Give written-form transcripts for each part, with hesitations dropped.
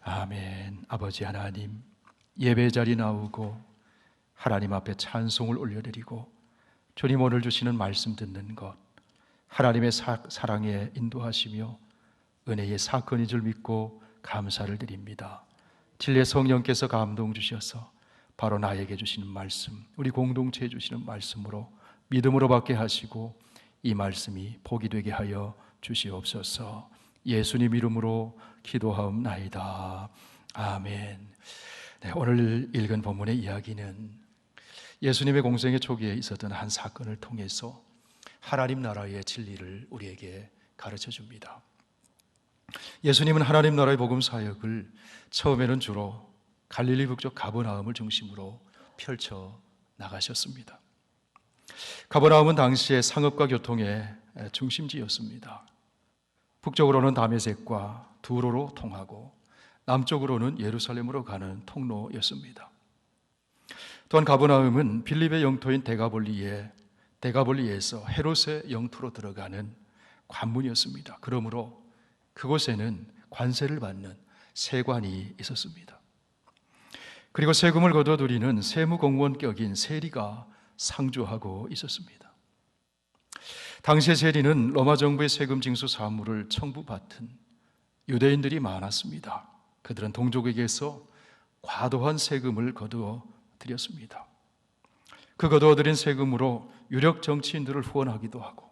아멘. 아버지 하나님, 예배 자리 나오고 하나님 앞에 찬송을 올려드리고 주님 오늘 주시는 말씀 듣는 것, 하나님의 사랑에 인도하시며 은혜의 사건인 줄 믿고 감사를 드립니다. 진리의 성령께서 감동 주셔서 바로 나에게 주시는 말씀, 우리 공동체에 주시는 말씀으로 믿음으로 받게 하시고 이 말씀이 복이 되게 하여 주시옵소서. 예수님 이름으로 기도하옵나이다. 아멘. 네, 오늘 읽은 본문의 이야기는 예수님의 공생의 초기에 있었던 한 사건을 통해서 하나님 나라의 진리를 우리에게 가르쳐 줍니다. 예수님은 하나님 나라의 복음 사역을 처음에는 주로 갈릴리 북쪽 가버나움을 중심으로 펼쳐 나가셨습니다. 가버나움은 당시의 상업과 교통의 중심지였습니다. 북쪽으로는 다메섹과 두로로 통하고 남쪽으로는 예루살렘으로 가는 통로였습니다. 또한 가버나움은 빌립의 영토인 데가볼리에서 헤롯의 영토로 들어가는 관문이었습니다. 그러므로 그곳에는 관세를 받는 세관이 있었습니다. 그리고 세금을 거둬들이는 세무공무원격인 세리가 상주하고 있었습니다. 당시의 세리는 로마 정부의 세금 징수 사무를 청부받은 유대인들이 많았습니다. 그들은 동족에게서 과도한 세금을 거두어 드렸습니다. 그 거두어들인 세금으로 유력 정치인들을 후원하기도 하고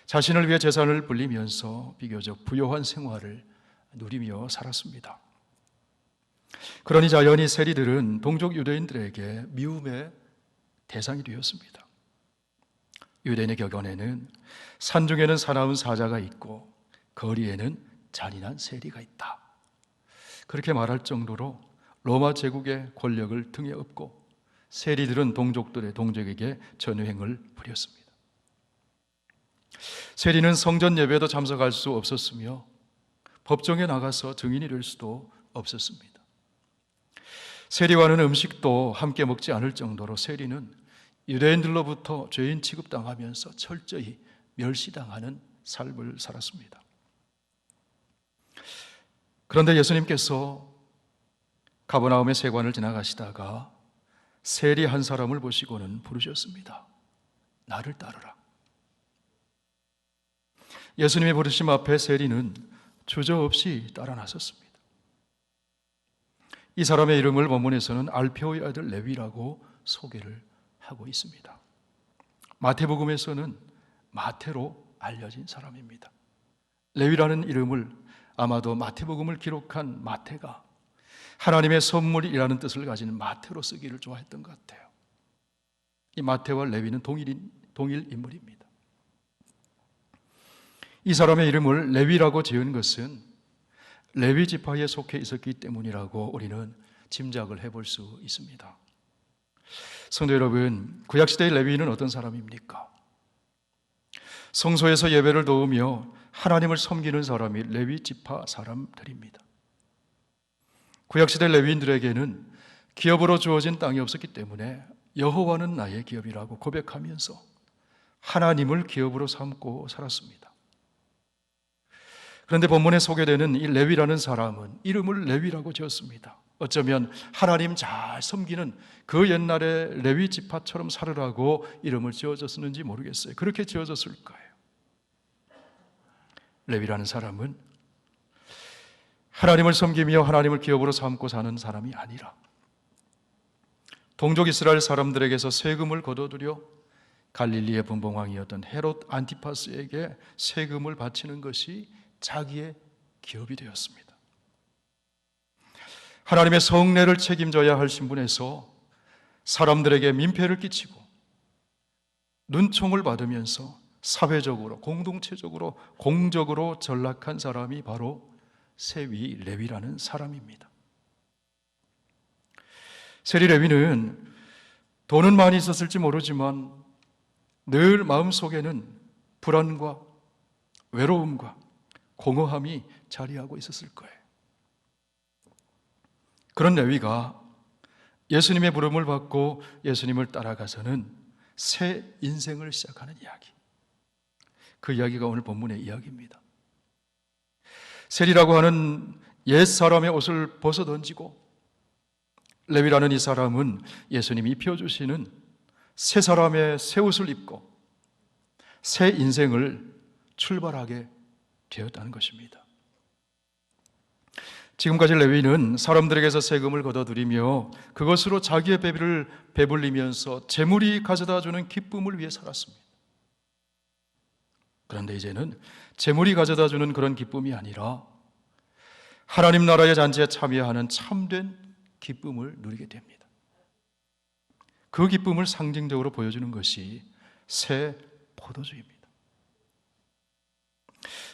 자신을 위해 재산을 불리면서 비교적 부요한 생활을 누리며 살았습니다. 그러니 자연히 세리들은 동족 유대인들에게 미움의 대상이 되었습니다. 유대인의 격언에는 산중에는 사나운 사자가 있고 거리에는 잔인한 세리가 있다. 그렇게 말할 정도로 로마 제국의 권력을 등에 업고 세리들은 동족에게 전횡을 부렸습니다. 세리는 성전 예배에도 참석할 수 없었으며 법정에 나가서 증인이 될 수도 없었습니다. 세리와는 음식도 함께 먹지 않을 정도로 세리는 유대인들로부터 죄인 취급당하면서 철저히 멸시당하는 삶을 살았습니다. 그런데 예수님께서 가버나움의 세관을 지나가시다가 세리 한 사람을 보시고는 부르셨습니다. 나를 따르라. 예수님의 부르심 앞에 세리는 주저없이 따라 나섰습니다. 이 사람의 이름을 본문에서는 알페오의 아들 레위라고 소개를 하고 있습니다. 마태복음에서는 마태로 알려진 사람입니다. 레위라는 이름을 아마도 마태복음을 기록한 마태가 하나님의 선물이라는 뜻을 가진 마태로 쓰기를 좋아했던 것 같아요. 이 마태와 레위는 동일 인물입니다. 이 사람의 이름을 레위라고 지은 것은 레위 지파에 속해 있었기 때문이라고 우리는 짐작을 해볼 수 있습니다. 성도 여러분, 구약시대의 레위인은 어떤 사람입니까? 성소에서 예배를 도우며 하나님을 섬기는 사람이 레위 지파 사람들입니다. 구약시대 레위인들에게는 기업으로 주어진 땅이 없었기 때문에 여호와는 나의 기업이라고 고백하면서 하나님을 기업으로 삼고 살았습니다. 그런데 본문에 소개되는 이 레위라는 사람은 이름을 레위라고 지었습니다. 어쩌면 하나님 잘 섬기는 그 옛날의 레위 지파처럼 살으라고 이름을 지어줬는지 모르겠어요. 그렇게 지어졌을 거예요. 레위라는 사람은 하나님을 섬기며 하나님을 기업으로 삼고 사는 사람이 아니라 동족 이스라엘 사람들에게서 세금을 거둬들여 갈릴리의 분봉왕이었던 헤롯 안티파스에게 세금을 바치는 것이 자기의 기업이 되었습니다. 하나님의 성례를 책임져야 할 신분에서 사람들에게 민폐를 끼치고 눈총을 받으면서 사회적으로, 공동체적으로, 공적으로 전락한 사람이 바로 세위 레위라는 사람입니다. 세리 레위는 돈은 많이 있었을지 모르지만 늘 마음속에는 불안과 외로움과 공허함이 자리하고 있었을 거예요. 그런 레위가 예수님의 부름을 받고 예수님을 따라가서는 새 인생을 시작하는 이야기. 그 이야기가 오늘 본문의 이야기입니다. 세리라고 하는 옛 사람의 옷을 벗어 던지고, 레위라는 이 사람은 예수님이 입혀주시는 새 사람의 새 옷을 입고 새 인생을 출발하게 되었다는 것입니다. 지금까지 레위는 사람들에게서 세금을 걷어들이며 그것으로 자기의 배를 배불리면서 재물이 가져다주는 기쁨을 위해 살았습니다. 그런데 이제는 재물이 가져다주는 그런 기쁨이 아니라 하나님 나라의 잔치에 참여하는 참된 기쁨을 누리게 됩니다. 그 기쁨을 상징적으로 보여주는 것이 새 포도주입니다.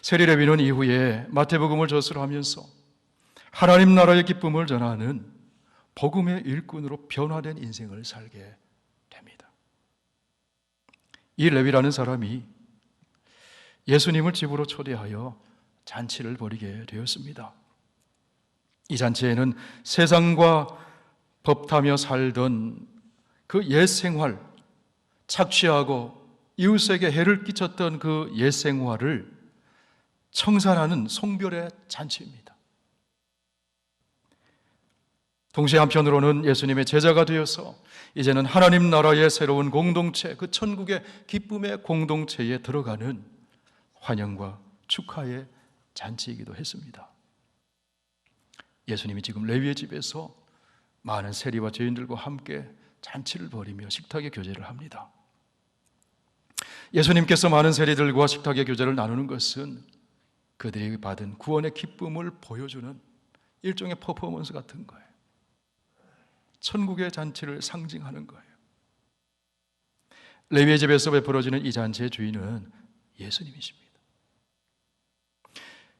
세리 레위는 이후에 마태복음을 저술하면서 하나님 나라의 기쁨을 전하는 복음의 일꾼으로 변화된 인생을 살게 됩니다. 이 레위라는 사람이 예수님을 집으로 초대하여 잔치를 벌이게 되었습니다. 이 잔치에는 세상과 법타며 살던 그 옛 생활, 착취하고 이웃에게 해를 끼쳤던 그 옛 생활을 청산하는 송별의 잔치입니다. 동시에 한편으로는 예수님의 제자가 되어서 이제는 하나님 나라의 새로운 공동체, 그 천국의 기쁨의 공동체에 들어가는 환영과 축하의 잔치이기도 했습니다. 예수님이 지금 레위의 집에서 많은 세리와 죄인들과 함께 잔치를 벌이며 식탁의 교제를 합니다. 예수님께서 많은 세리들과 식탁의 교제를 나누는 것은 그들이 받은 구원의 기쁨을 보여주는 일종의 퍼포먼스 같은 거예요. 천국의 잔치를 상징하는 거예요. 레위의 집에서 베풀어지는 이 잔치의 주인은 예수님이십니다.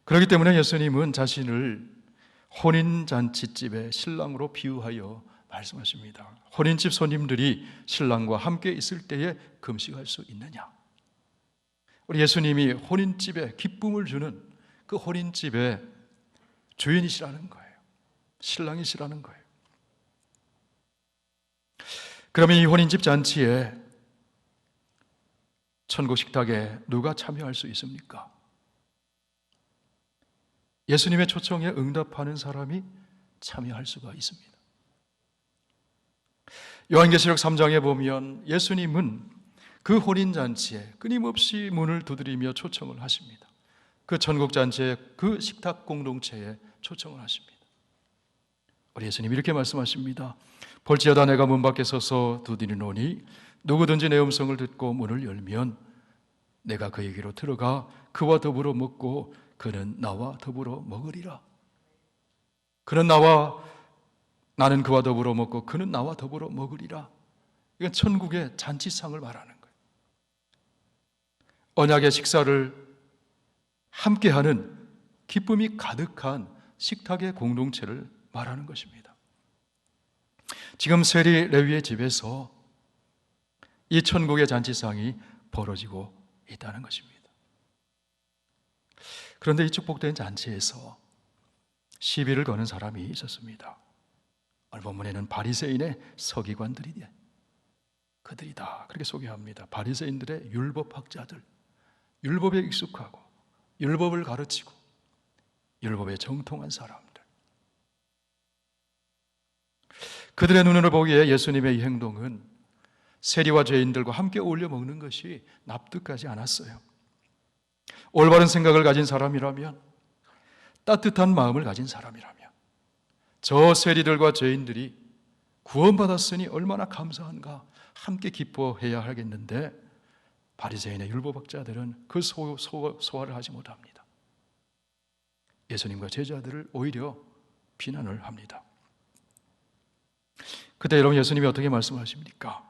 그렇기 때문에 예수님은 자신을 혼인잔치집의 신랑으로 비유하여 말씀하십니다. 혼인집 손님들이 신랑과 함께 있을 때에 금식할 수 있느냐? 우리 예수님이 혼인집에 기쁨을 주는 그 혼인집의 주인이시라는 거예요. 신랑이시라는 거예요. 그러면 이 혼인집 잔치에 천국 식탁에 누가 참여할 수 있습니까? 예수님의 초청에 응답하는 사람이 참여할 수가 있습니다. 요한계시록 3장에 보면 예수님은 그 혼인잔치에 끊임없이 문을 두드리며 초청을 하십니다. 그 천국잔치에, 그 식탁 공동체에 초청을 하십니다. 우리 예수님이 이렇게 말씀하십니다. 볼지어다 내가 문 밖에 서서 두드리노니 누구든지 내 음성을 듣고 문을 열면 내가 그에게로 들어가 그와 더불어 먹고 그는 나와 더불어 먹으리라. 나는 그와 더불어 먹고 그는 나와 더불어 먹으리라. 이건 천국의 잔치상을 말하는 거예요. 언약의 식사를 함께하는 기쁨이 가득한 식탁의 공동체를 말하는 것입니다. 지금 세리 레위의 집에서 이 천국의 잔치상이 벌어지고 있다는 것입니다. 그런데 이 축복된 잔치에서 시비를 거는 사람이 있었습니다. 오늘 본문에는 바리새인의 서기관들이다, 그렇게 소개합니다. 바리새인들의 율법학자들, 율법에 익숙하고 율법을 가르치고 율법에 정통한 사람들. 그들의 눈으로 보기에 예수님의 이 행동은 세리와 죄인들과 함께 어울려 먹는 것이 납득하지 않았어요. 올바른 생각을 가진 사람이라면, 따뜻한 마음을 가진 사람이라면 저 세리들과 죄인들이 구원받았으니 얼마나 감사한가 함께 기뻐해야 하겠는데 바리새인의 율법학자들은 그 소화를 하지 못합니다. 예수님과 제자들을 오히려 비난을 합니다. 그때 여러분 예수님이 어떻게 말씀하십니까?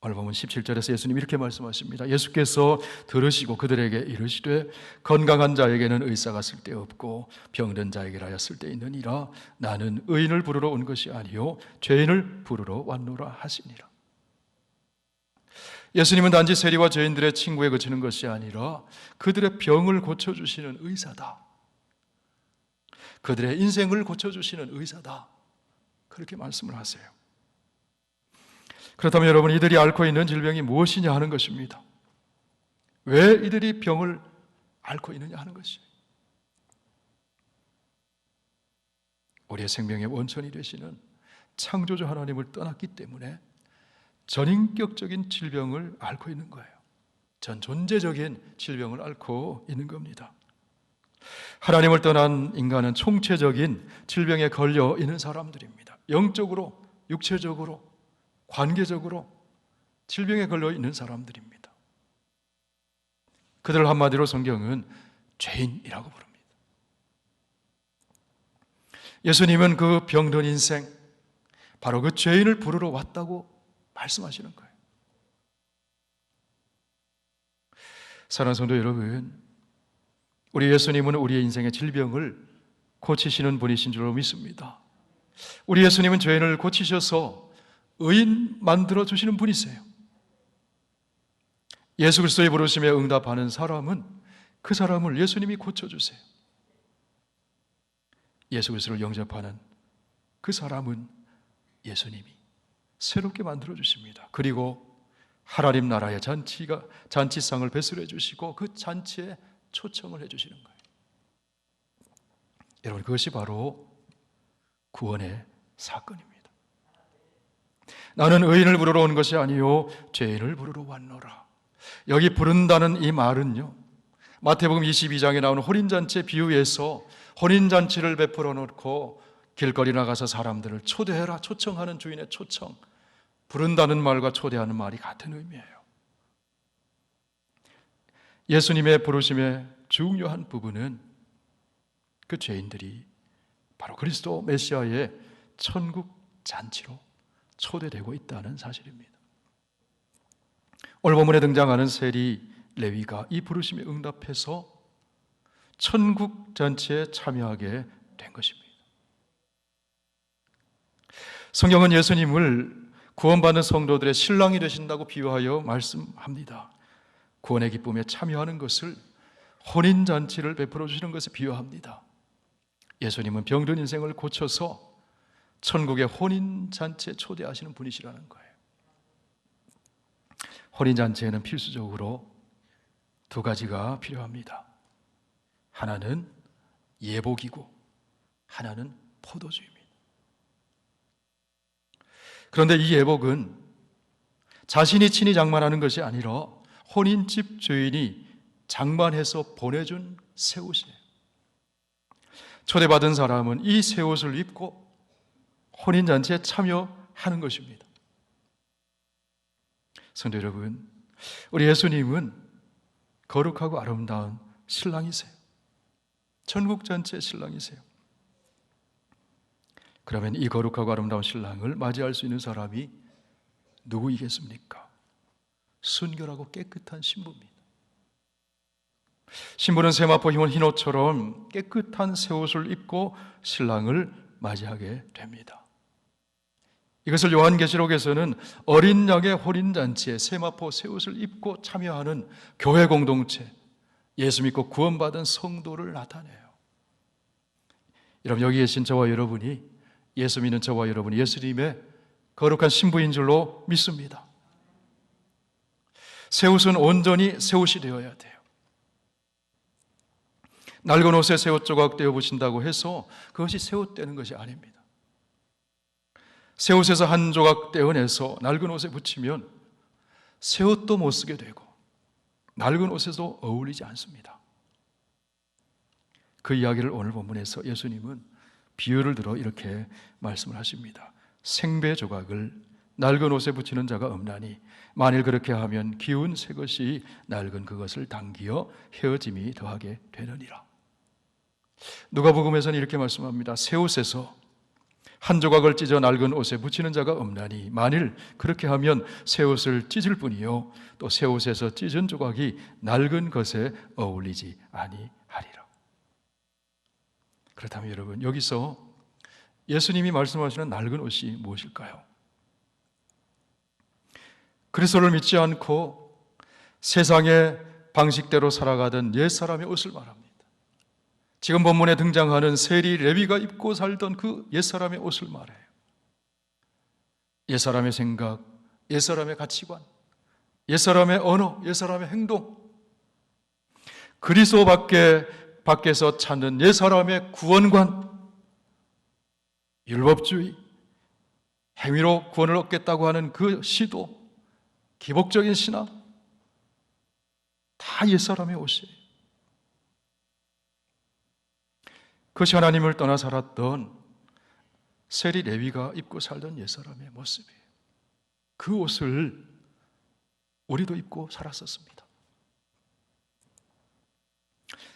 오늘 보면 17절에서 예수님이 이렇게 말씀하십니다. 예수께서 들으시고 그들에게 이르시되 건강한 자에게는 의사가 쓸데없고 병든 자에게라야 쓸데있느니라. 나는 의인을 부르러 온 것이 아니요 죄인을 부르러 왔노라 하시니라. 예수님은 단지 세리와 죄인들의 친구에 그치는 것이 아니라 그들의 병을 고쳐주시는 의사다. 그들의 인생을 고쳐주시는 의사다. 그렇게 말씀을 하세요. 그렇다면 여러분, 이들이 앓고 있는 질병이 무엇이냐 하는 것입니다. 왜 이들이 병을 앓고 있느냐 하는 것이에요. 우리의 생명의 원천이 되시는 창조주 하나님을 떠났기 때문에 전인격적인 질병을 앓고 있는 거예요. 전 존재적인 질병을 앓고 있는 겁니다. 하나님을 떠난 인간은 총체적인 질병에 걸려 있는 사람들입니다. 영적으로, 육체적으로, 관계적으로 질병에 걸려 있는 사람들입니다. 그들을 한마디로 성경은 죄인이라고 부릅니다. 예수님은 그 병든 인생, 바로 그 죄인을 부르러 왔다고 말씀하시는 거예요. 사랑하는 성도 여러분, 우리 예수님은 우리의 인생의 질병을 고치시는 분이신 줄로 믿습니다. 우리 예수님은 죄인을 고치셔서 의인 만들어 주시는 분이세요. 예수 그리스도의 부르심에 응답하는 사람은 그 사람을 예수님이 고쳐주세요. 예수 그리스도를 영접하는 그 사람은 예수님이 새롭게 만들어 주십니다. 그리고 하나님 나라의 잔치상을 배설해 주시고 그 잔치에 초청을 해 주시는 거예요. 여러분, 그것이 바로 구원의 사건입니다. 나는 의인을 부르러 온 것이 아니요 죄인을 부르러 왔노라. 여기 부른다는 이 말은요, 마태복음 22장에 나오는 혼인잔치 비유에서 혼인잔치를 베풀어 놓고 길거리 나가서 사람들을 초대해라, 초청하는 주인의 초청, 부른다는 말과 초대하는 말이 같은 의미예요. 예수님의 부르심의 중요한 부분은 그 죄인들이 바로 그리스도 메시아의 천국 잔치로 초대되고 있다는 사실입니다. 오늘 본문에 등장하는 세리 레위가 이 부르심에 응답해서 천국 잔치에 참여하게 된 것입니다. 성경은 예수님을 구원받는 성도들의 신랑이 되신다고 비유하여 말씀합니다. 구원의 기쁨에 참여하는 것을 혼인잔치를 베풀어 주시는 것에 비유합니다. 예수님은 병든 인생을 고쳐서 천국의 혼인잔치에 초대하시는 분이시라는 거예요. 혼인잔치에는 필수적으로 두 가지가 필요합니다. 하나는 예복이고 하나는 포도주입니다. 그런데 이 예복은 자신이 친히 장만하는 것이 아니라 혼인집 주인이 장만해서 보내준 새 옷이에요. 초대받은 사람은 이 새 옷을 입고 혼인잔치에 참여하는 것입니다. 성도 여러분, 우리 예수님은 거룩하고 아름다운 신랑이세요. 천국잔치의 신랑이세요. 그러면 이 거룩하고 아름다운 신랑을 맞이할 수 있는 사람이 누구이겠습니까? 순결하고 깨끗한 신부입니다. 신부는 세마포 흰 옷처럼 깨끗한 새 옷을 입고 신랑을 맞이하게 됩니다. 이것을 요한계시록에서는 어린 양의 혼인잔치에 세마포 새 옷을 입고 참여하는 교회 공동체, 예수 믿고 구원받은 성도를 나타내요. 여러분, 여기 계신 저와 여러분이, 예수 믿는 저와 여러분이 예수님의 거룩한 신부인 줄로 믿습니다. 새 옷은 온전히 새 옷이 되어야 돼요. 낡은 옷에 새 옷 조각 떼어 붙인다고 해서 그것이 새 옷 떼는 것이 아닙니다. 새 옷에서 한 조각 떼어내서 낡은 옷에 붙이면 새 옷도 못 쓰게 되고 낡은 옷에도 어울리지 않습니다. 그 이야기를 오늘 본문에서 예수님은 비유를 들어 이렇게 말씀을 하십니다. 생배 조각을 낡은 옷에 붙이는 자가 없나니 만일 그렇게 하면 기운 새 것이 낡은 그것을 당기어 헤어짐이 더하게 되느니라. 누가복음에서는 이렇게 말씀합니다. 새 옷에서 한 조각을 찢어 낡은 옷에 붙이는 자가 없나니 만일 그렇게 하면 새 옷을 찢을 뿐이요 또 새 옷에서 찢은 조각이 낡은 것에 어울리지 아니하리라. 그렇다면 여러분, 여기서 예수님이 말씀하시는 낡은 옷이 무엇일까요? 그리스도를 믿지 않고 세상의 방식대로 살아가던 옛사람의 옷을 말합니다. 지금 본문에 등장하는 세리 레위가 입고 살던 그 옛사람의 옷을 말해요. 옛사람의 생각, 옛사람의 가치관, 옛사람의 언어, 옛사람의 행동, 그리스도 밖에서 찾는 옛사람의 구원관, 율법주의, 행위로 구원을 얻겠다고 하는 그 시도, 기복적인 신앙, 다 옛사람의 옷이에요. 그것이 하나님을 떠나 살았던 세리 레위가 입고 살던 옛사람의 모습이에요. 그 옷을 우리도 입고 살았었습니다.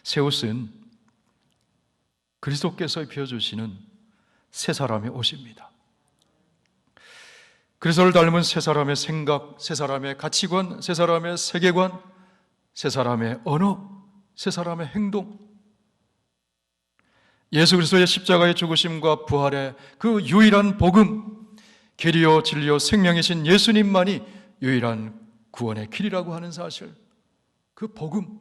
새 옷은 그리스도께서 입혀주시는 새 사람의 옷입니다. 그리스도를 닮은 새 사람의 생각, 새 사람의 가치관, 새 사람의 세계관, 새 사람의 언어, 새 사람의 행동, 예수 그리스도의 십자가의 죽으심과 부활의 그 유일한 복음, 길이요 진리요 생명이신 예수님만이 유일한 구원의 길이라고 하는 사실, 그 복음,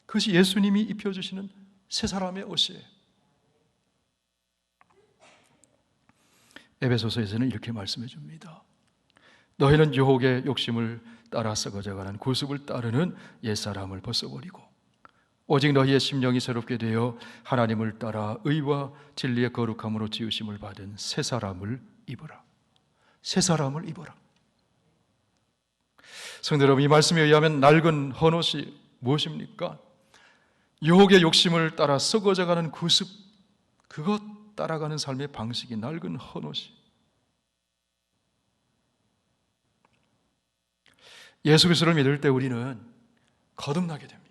그것이 예수님이 입혀주시는 새 사람의 옷이에요. 에베소서에서는 이렇게 말씀해 줍니다. 너희는 유혹의 욕심을 따라 썩어져가는 구습을 따르는 옛사람을 벗어버리고 오직 너희의 심령이 새롭게 되어 하나님을 따라 의와 진리의 거룩함으로 지으심을 받은 새 사람을 입어라. 새 사람을 입어라. 성도 여러분, 이 말씀에 의하면 낡은 헌옷이 무엇입니까? 유혹의 욕심을 따라 썩어져가는 구습, 그것 따라가는 삶의 방식이 낡은 헌옷이. 예수 그리스도를 믿을 때 우리는 거듭나게 됩니다.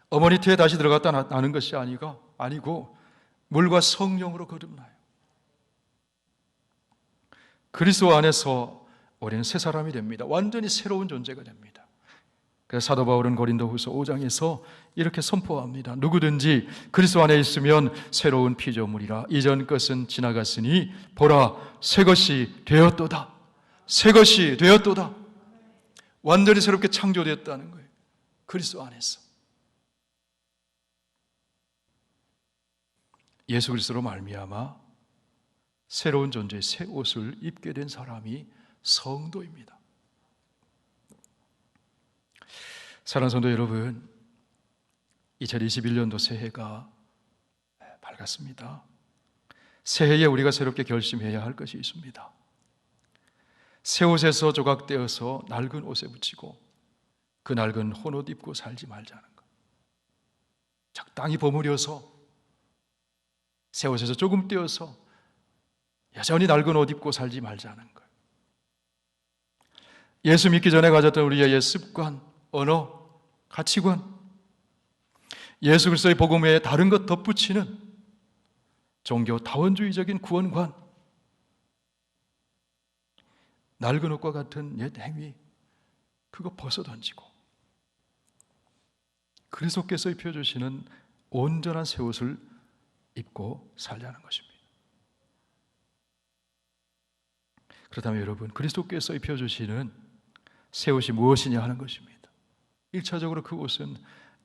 어머니 태에 다시 들어갔다 나는 것이 아니고 물과 성령으로 거듭나요. 그리스도 안에서 우리는 새 사람이 됩니다. 완전히 새로운 존재가 됩니다. 그래서 사도 바울은 고린도후서 5장에서 이렇게 선포합니다. 누구든지 그리스도 안에 있으면 새로운 피조물이라. 이전 것은 지나갔으니 보라 새 것이 되었도다. 새 것이 되었도다. 완전히 새롭게 창조되었다는 거예요. 그리스도 안에서. 예수 그리스도로 말미암아 새로운 존재의 새 옷을 입게 된 사람이 성도입니다. 사랑하는 성도 여러분, 2021년도 새해가 밝았습니다. 새해에 우리가 새롭게 결심해야 할 것이 있습니다. 새 옷에서 조각되어서 낡은 옷에 붙이고 그 낡은 헌옷 입고 살지 말자는 것. 적당히 버무려서 새 옷에서 조금 떼어서 여전히 낡은 옷 입고 살지 말자는 것. 예수 믿기 전에 가졌던 우리의 옛 습관, 언어, 가치관, 예수 그리스도의 복음 외에 다른 것 덧붙이는 종교 다원주의적인 구원관, 낡은 옷과 같은 옛 행위, 그거 벗어던지고 그리스도께서 입혀주시는 온전한 새 옷을 입고 살자는 것입니다. 그렇다면 여러분, 그리스도께서 입혀주시는 새 옷이 무엇이냐 하는 것입니다. 1차적으로 그 옷은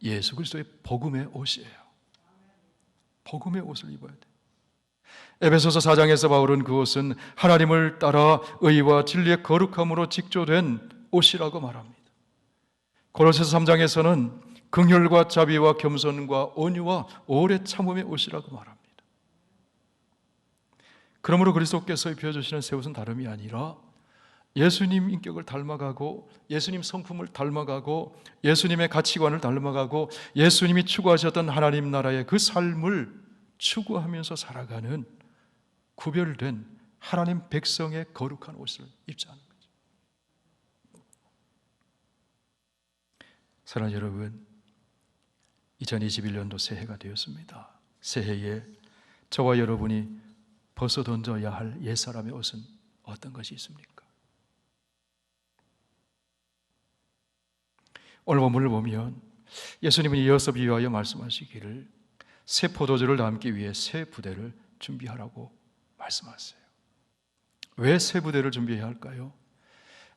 예수 그리스도의 복음의 옷이에요. 복음의 옷을 입어야 돼요. 에베소서 4장에서 바울은 그 옷은 하나님을 따라 의와 진리의 거룩함으로 직조된 옷이라고 말합니다. 고로새서 3장에서는 긍휼과 자비와 겸손과 온유와 오래 참음의 옷이라고 말합니다. 그러므로 그리스도께서 입혀주시는 새 옷은 다름이 아니라 예수님 인격을 닮아가고 예수님 성품을 닮아가고 예수님의 가치관을 닮아가고 예수님이 추구하셨던 하나님 나라의 그 삶을 추구하면서 살아가는 구별된 하나님 백성의 거룩한 옷을 입자는 거죠. 사랑하는 여러분, 2021년도 새해가 되었습니다. 새해에 저와 여러분이 벗어던져야 할 옛사람의 옷은 어떤 것이 있습니까? 오늘 본문을 보면 예수님은 이어서 비유하여 말씀하시기를 새 포도주를 담기 위해 새 부대를 준비하라고 말씀하세요. 왜 새 부대를 준비해야 할까요?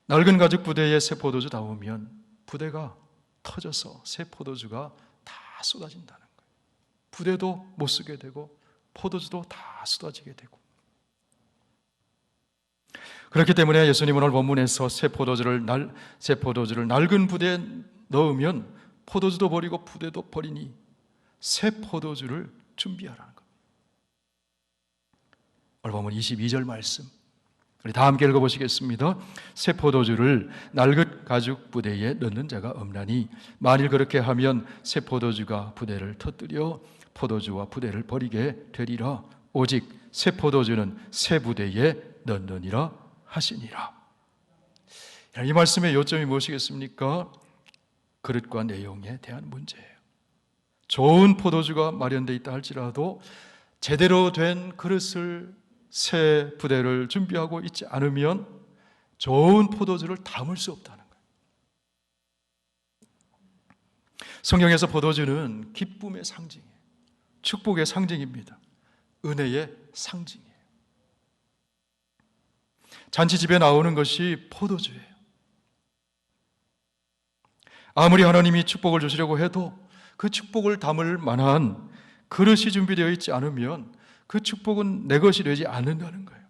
낡은 가죽 부대에 새 포도주 담으면 부대가 터져서 새 포도주가 다 쏟아진다는 거예요. 부대도 못 쓰게 되고 포도주도 다 쏟아지게 되고. 그렇기 때문에 예수님은 오늘 본문에서 새 포도주를 낡은 부대에 넣으면 포도주도 버리고 부대도 버리니 새 포도주를 준비하라는 겁니다. 오늘 보면 22절 말씀 우리 다 함께 읽어보시겠습니다. 새 포도주를 낡은 가죽 부대에 넣는 자가 없나니 만일 그렇게 하면 새 포도주가 부대를 터뜨려 포도주와 부대를 버리게 되리라. 오직 새 포도주는 새 부대에 넣느니라 하시니라. 이 말씀의 요점이 무엇이겠습니까? 그릇과 내용에 대한 문제예요. 좋은 포도주가 마련되어 있다 할지라도 제대로 된 그릇을 새 부대를 준비하고 있지 않으면 좋은 포도주를 담을 수 없다는 거예요. 성경에서 포도주는 기쁨의 상징이에요. 축복의 상징입니다. 은혜의 상징이에요. 잔치집에 나오는 것이 포도주예요. 아무리 하나님이 축복을 주시려고 해도 그 축복을 담을 만한 그릇이 준비되어 있지 않으면 그 축복은 내 것이 되지 않는다는 거예요.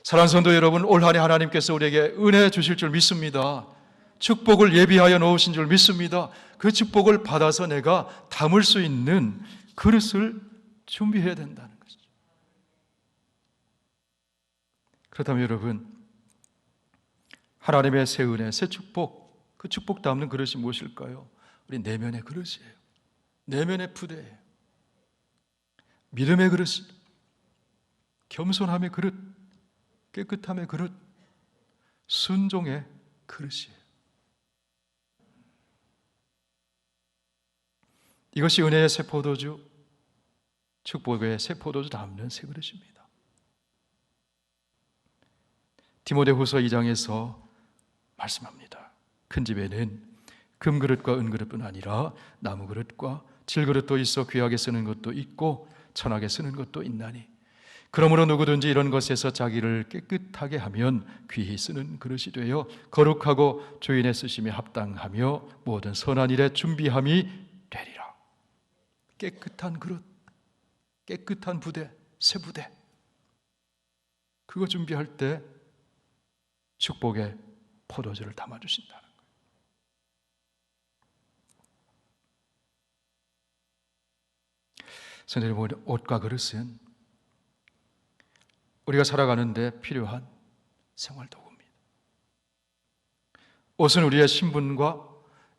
사랑하는 성도 여러분, 올 한 해 하나님께서 우리에게 은혜 주실 줄 믿습니다. 축복을 예비하여 놓으신 줄 믿습니다. 그 축복을 받아서 내가 담을 수 있는 그릇을 준비해야 된다는 것이죠. 그렇다면 여러분, 하나님의 새 은혜, 새 축복, 그 축복 담는 그릇이 무엇일까요? 우리 내면의 그릇이에요. 내면의 부대예요. 믿음의 그릇, 겸손함의 그릇, 깨끗함의 그릇, 순종의 그릇이에요. 이것이 은혜의 새 포도주, 축복의 새 포도주 담는 새 그릇입니다. 디모데후서 2장에서 말씀합니다. 큰 집에는 금그릇과 은그릇뿐 아니라 나무그릇과 질그릇도 있어 귀하게 쓰는 것도 있고 천하게 쓰는 것도 있나니 그러므로 누구든지 이런 것에서 자기를 깨끗하게 하면 귀히 쓰는 그릇이 되어 거룩하고 주인의 쓰심에 합당하며 모든 선한 일에 준비함이 되리라. 깨끗한 그릇, 깨끗한 부대, 새 부대, 그거 준비할 때 축복의 포도주를 담아주신다는 거예요. 선생님, 옷과 그릇은 우리가 살아가는데 필요한 생활도구입니다. 옷은 우리의 신분과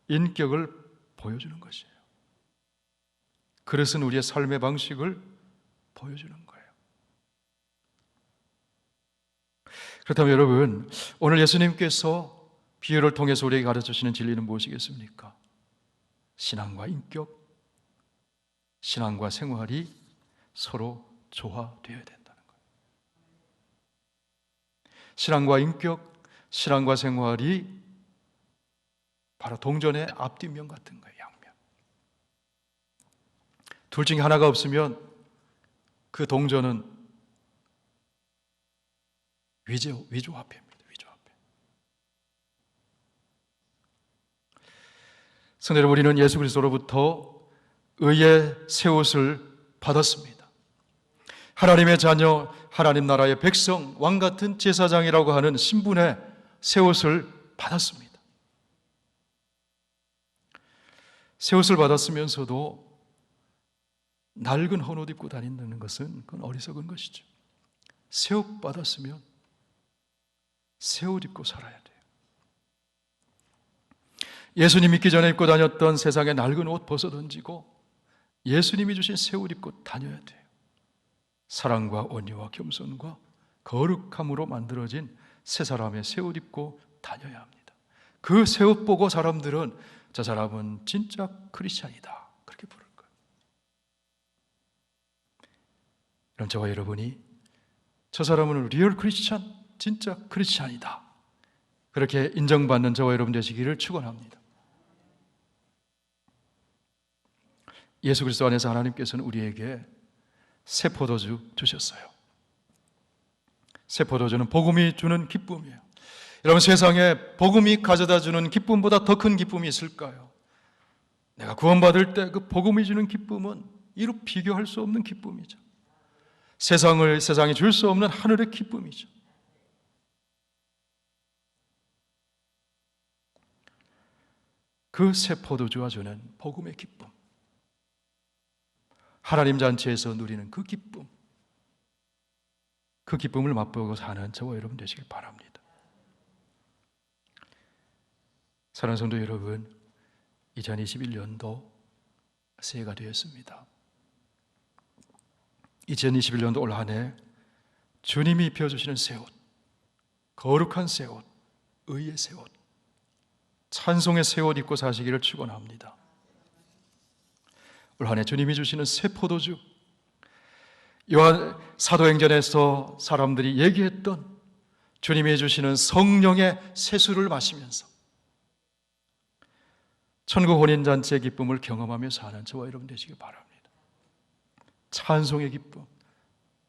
인격을 보여주는 것이에요. 그릇은 우리의 삶의 방식을 보여주는 거예요. 그렇다면 여러분, 오늘 예수님께서 비유를 통해서 우리에게 가르쳐주시는 진리는 무엇이겠습니까? 신앙과 인격, 신앙과 생활이 서로 조화되어야 된다는 거예요. 신앙과 인격, 신앙과 생활이 바로 동전의 앞뒷면 같은 거예요. 양면. 둘 중에 하나가 없으면 그 동전은 위조화폐입니다. 위조화폐. 성도 여러분, 우리는 예수 그리스도로부터 의의 새 옷을 받았습니다. 하나님의 자녀, 하나님 나라의 백성, 왕 같은 제사장이라고 하는 신분의 새 옷을 받았습니다. 새 옷을 받았으면서도 낡은 헌옷 입고 다닌다는 것은 그건 어리석은 것이죠. 새 옷 받았으면 새 옷 입고 살아야 돼요. 예수님 믿기 전에 입고 다녔던 세상의 낡은 옷 벗어던지고 예수님이 주신 새 옷 입고 다녀야 돼요. 사랑과 온유와 겸손과 거룩함으로 만들어진 새 사람의 새 옷 입고 다녀야 합니다. 그 새 옷 보고 사람들은 저 사람은 진짜 크리스찬이다 그렇게 부를 거예요. 그럼 저와 여러분이 저 사람은 리얼 크리스찬, 진짜 크리스찬이다 그렇게 인정받는 저와 여러분 되시기를 축원합니다. 예수 그리스도 안에서 하나님께서는 우리에게 새 포도주 주셨어요. 새 포도주는 복음이 주는 기쁨이에요. 여러분, 세상에 복음이 가져다 주는 기쁨보다 더 큰 기쁨이 있을까요? 내가 구원받을 때 그 복음이 주는 기쁨은 이루 비교할 수 없는 기쁨이죠. 세상이 줄 수 없는 하늘의 기쁨이죠. 그 새 포도주가 주는 복음의 기쁨, 하나님 잔치에서 누리는 그 기쁨, 그 기쁨을 맛보고 사는 저와 여러분 되시길 바랍니다. 사랑하는 성도 여러분, 2021년도 새해가 되었습니다. 2021년도 올 한 해 주님이 입혀주시는 새 옷, 거룩한 새 옷, 의의 새 옷, 찬송의 새 옷 입고 사시기를 축원합니다. 올 한 해 주님이 주시는 새 포도주, 요한 사도행전에서 사람들이 얘기했던 주님이 주시는 성령의 새수를 마시면서 천국 혼인잔치의 기쁨을 경험하며 사는 저와 여러분 되시길 바랍니다. 찬송의 기쁨,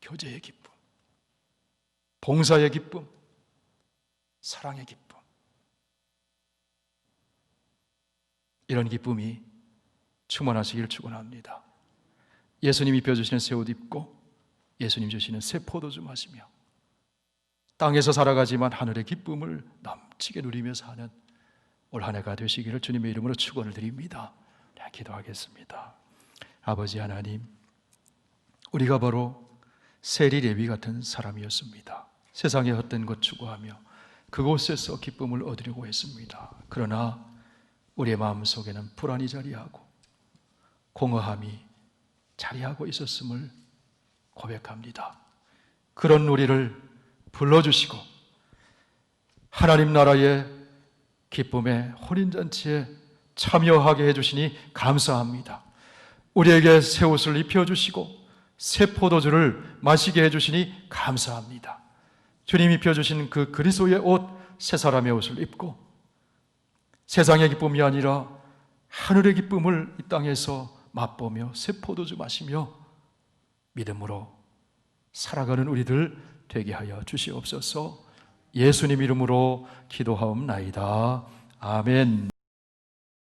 교제의 기쁨, 봉사의 기쁨, 사랑의 기쁨, 이런 기쁨이 충만하시기를 축원합니다. 예수님이 입혀주시는 새 옷 입고 예수님 주시는 새 포도주 마시며 땅에서 살아가지만 하늘의 기쁨을 넘치게 누리며 사는 올 한 해가 되시기를 주님의 이름으로 축원을 드립니다. 기도하겠습니다. 아버지 하나님, 우리가 바로 세리 레위 같은 사람이었습니다. 세상의 헛된 것 추구하며 그곳에서 기쁨을 얻으려고 했습니다. 그러나 우리의 마음속에는 불안이 자리하고 공허함이 자리하고 있었음을 고백합니다. 그런 우리를 불러주시고 하나님 나라의 기쁨의 혼인잔치에 참여하게 해주시니 감사합니다. 우리에게 새 옷을 입혀주시고 새 포도주를 마시게 해주시니 감사합니다. 주님 입혀주신 그 그리스도의 옷, 새 사람의 옷을 입고 세상의 기쁨이 아니라 하늘의 기쁨을 이 땅에서 맛보며 새 포도주 마시며 믿음으로 살아가는 우리들 되게 하여 주시옵소서. 예수님 이름으로 기도하옵나이다. 아멘.